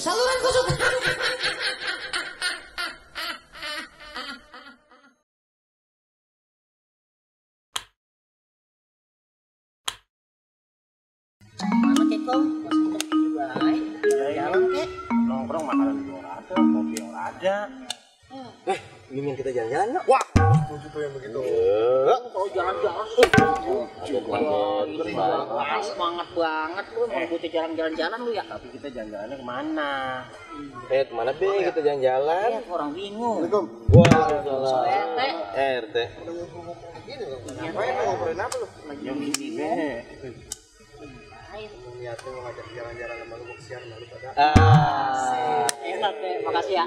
Saluran kusut. Mana kek kong? Masih juga baik. Jalan kek. Nongkrong makanan luar ada, kopi yang ada. Ingin kita jalan-jalan yuk. Wah, begitu yang begitu. Kalau jalan-jalan semangat banget lu, mau butuh jalan-jalan lu ya. Tapi kita jalan-jalannya kemana? Kemana be kita jalan-jalan? Ya, orang bingung. Wah, salah. RT. Ngapain ngobrolin apa lu? Yang ini be. Niat tuh ngajak jalan-jalan sama lu kesian malu pada. Enak deh, makasih ya.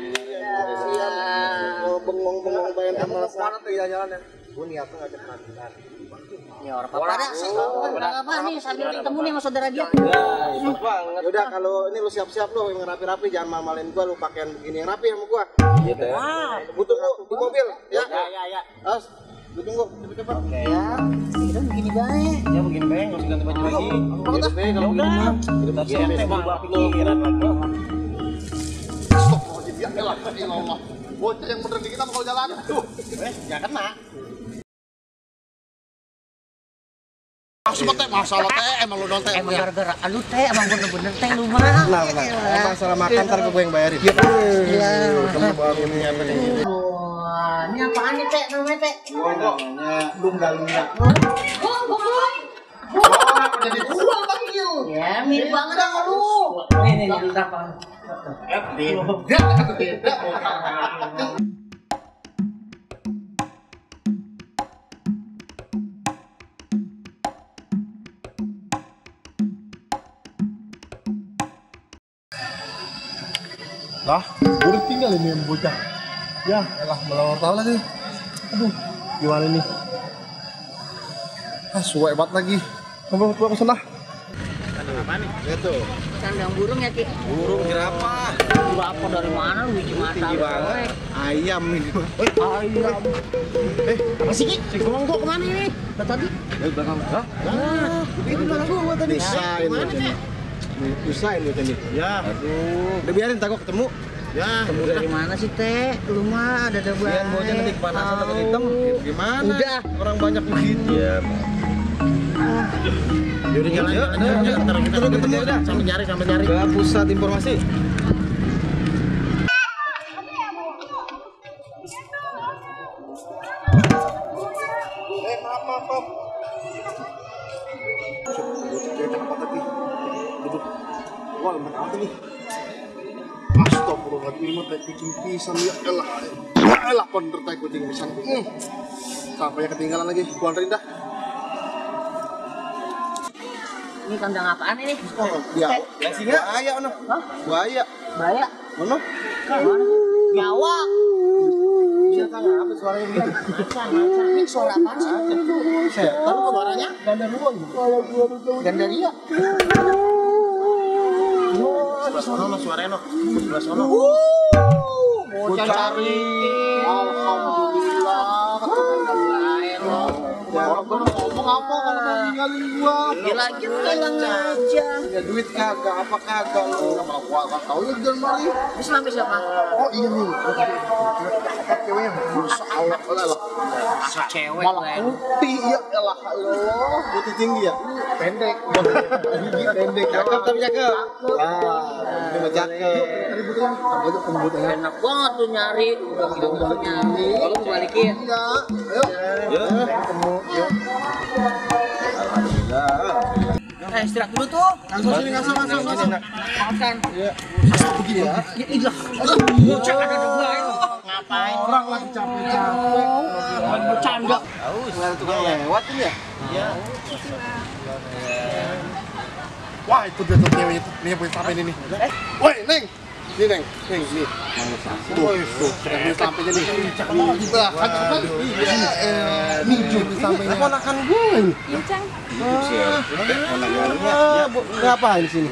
Bengong-bengong bayar sama sana tuh jalan-jalan ya. Gua niat tuh ngajak jalan-jalan. Ya orang apa ada sih? Apa nih sambil ketemu nih sama saudara dia. Bagus banget. Udah kalau ini lu siap-siap lu yang rapi-rapi, jangan mamalin gua lu pakaian begini yang rapi sama gua. Gitu ya. Butuh lu di mobil ya. Ya. As, gua tunggu cepet-cepet. Oke. Ya, kita begini baik. Ya begini be, nggak usah ganti baju lagi. Gitu be kalau begitu mah. Kita siap berubah pikiran lagi. Stop, ya elah, ilallah. Bocah yang bener dikit apa kalau jalan? Tuh, Ya kena. semua teh masalah teh emang lu nonton Emang gara-gara lu teh, emang bener-bener teh lu mah. Nah, masalah makan ntar gue yang bayarin. Iya. Baru ini apa nih? Wah, ini apaan nih teh namanya teh? Namanya lungga-lungga. apa jadi gua panggil? Ya, mirip banget sama lu. Nih, apa? Beda. Lah, udah tinggal ini yang bocah. Ya, elah melawar tahu lagi. Aduh, gimana nih? Suwe banget lagi. Kamu pulang sana. Apa nih? Itu. Kandang burung ya, Ki? Burung jerapah. Jerapah dari mana lu biji mata? Tinggi banget. Ayam ini. Ayam. Apa sih, Ki? Si Gomong gua kemana ini? Tadi? Belakang. Hah? Itu belakang gua tadi. Usahain lu tadi. Usahain lu tadi. Ya. Aduh. Udah biarin tak gua ketemu. Ya. Ketemu dari mana sih, Teh? Lu mah ada baik. Lihat bocah nanti kepanasan takut hitam. Gimana? Udah. Orang banyak begitu. Iya. Yaudah jalan. Ntar kita ketemu dah. Sambil nyari. Ke pusat informasi. Maaf. Wah, lemah apa nih? Astagfirullahaladzim, teh kucing pisan ya elah. Elah ponder teh kucing pisan. Sampai ketinggalan lagi, gua anterin dah. Ini kandang apaan ini? Oh, dia. Singa? Buaya ono. Hah? Buaya. Bahaya. Ono? Nyawa. Bisa kan apa suaranya begitu? Macan. Ini suara apaan sih? Setan kok suaranya? Gandaruan. Gandaria. Sono suaranya no. Sebelah sono. Bocah cari. Alhamdulillah. Walaupun ngomong apa kalau mau ninggalin gua? Lagi bilang aja. Punya duit kagak apa kagak lu? Sama gua enggak tahu ya jalan mari. Ini sampai siapa? Oh iya nih. Ceweknya. Allah Allah. Cewek Malah gue. putih ya elah Allah. Putih tinggi ya? Pendek. Gigi pendek. Cakep tapi cakep. Ini mah cakep. Enak banget tuh nyari. Udah nyari. Kalau mau balikin. Iya. Ayo. Yuk, ketemu. Yuk. Alhamdulillah. Istirahat dulu tuh. Langsung sini masuk. Makan. Iya. Begini ya. Ya ilah. Bocah ada dua itu. Ngapain? Orang lagi capek-capek. Lagi bercanda. Nggak tukang lewat ini ya? Iya. Wah, itu dia tuh cewek itu. Nih punya sampai ini nih. Woi, Neng. Nih, Neng. Neng, nih. Tuh, punya sampai jadi. Kita kan nih jadi sampainya. Ponakan gue ini. Ngapain di sini?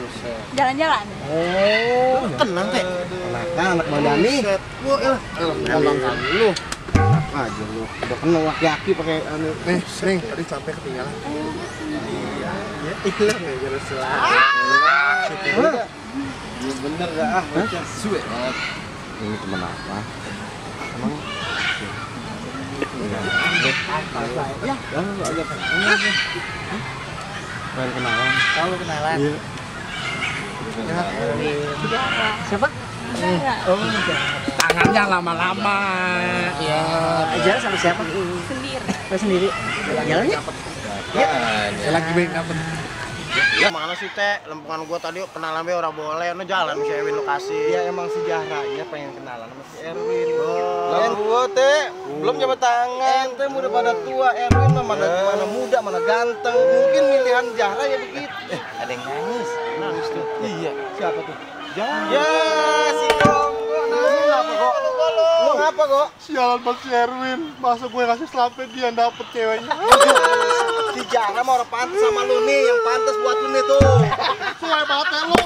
Jalan-jalan. Oh, tenang teh. Ponakan anak Mandani. Wah, elah. Ponakan lu. Aja lu. Udah kenal laki-laki pakai anu. Neng, tadi sampai ketinggalan. Iya, hilang ya jalur selatan. Iya bener dah. Suwe banget. Ini teman apa? Emang ya, agak pengen kenalan. Kalau kenalan. Iya. Siapa? Oh, Tangannya lama-lama. ya. Jalan sama siapa? Sendiri. Jalannya? Ya lagi main apa? Ya mana sih teh, lempengan gua tadi kenalan be orang boleh, no jalan si Erwin lokasi. Ya emang si Jahranya pengen kenalan sama si Erwin. Lah gua teh belum jabat tangan. Ente udah pada tua, Erwin mah mana muda, mana ganteng. Mungkin milihan Jahra ya begitu. Ada yang nangis. Nangis tuh. Iya. Siapa tuh? Ya si Konggo nangis apa kok? Lu ngapa kok? Sialan pas si Erwin, masa gue ngasih slampet dia dapet ceweknya. Si Jahra mau orang pantas sama lu nih, yang pantas buat lu nih tuh. Suai banget ya lu.